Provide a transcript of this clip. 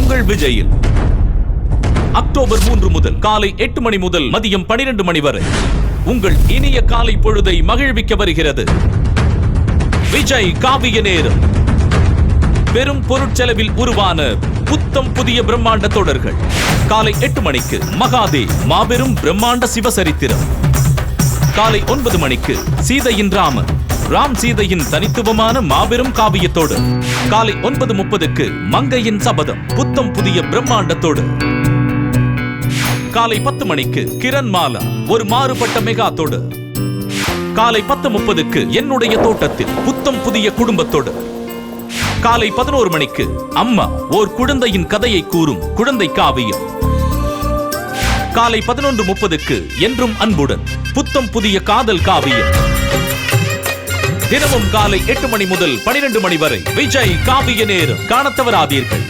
உங்கள் விஜயில் அக்டோபர் 3 முதல் காலை 8 மணி முதல் மதியம் 12 மணி வரை உங்கள் இனிய காலை பொழுதை மகிழ்விக்க வருகிறது விஜய் காவிய நேரம். பெரும் பொருட்செலவில் உருவான புத்தம் புதிய பிரம்மாண்ட தொடர்கள். காலை 8 மணிக்கு மகாதேவ் மாபெரும் பிரம்மாண்ட சிவசரித்திரம். காலை 9 மணிக்கு சீதையின் ராமன், ராம் சீதையின் தனித்துவமான மாபெரும் காவியத்தோடு. காலை 9:30க்கு மங்கையின் சபதம், புத்தம் புதிய பிரம்மாண்டத்தோடு. காலை 10 மணிக்கு கிரண் மாலா, ஒரு மாறுபட்ட மெகாத்தோடு. காலை 10:30க்கு என்னுடைய தோட்டத்தில், புத்தம் புதிய குடும்பத்தோடு. காலை 11 மணிக்கு அம்மா, ஓர் குழந்தையின் கதையை கூறும் குழந்தை காவியம். காலை 11:30க்கு என்றும் அன்புடன், புத்தம் புதிய காதல் காவியம். தினமும் காலை 8 மணி முதல் 12 மணி வரை விஜய் காவிய நேரம் காணத் தவறாதீர்கள்.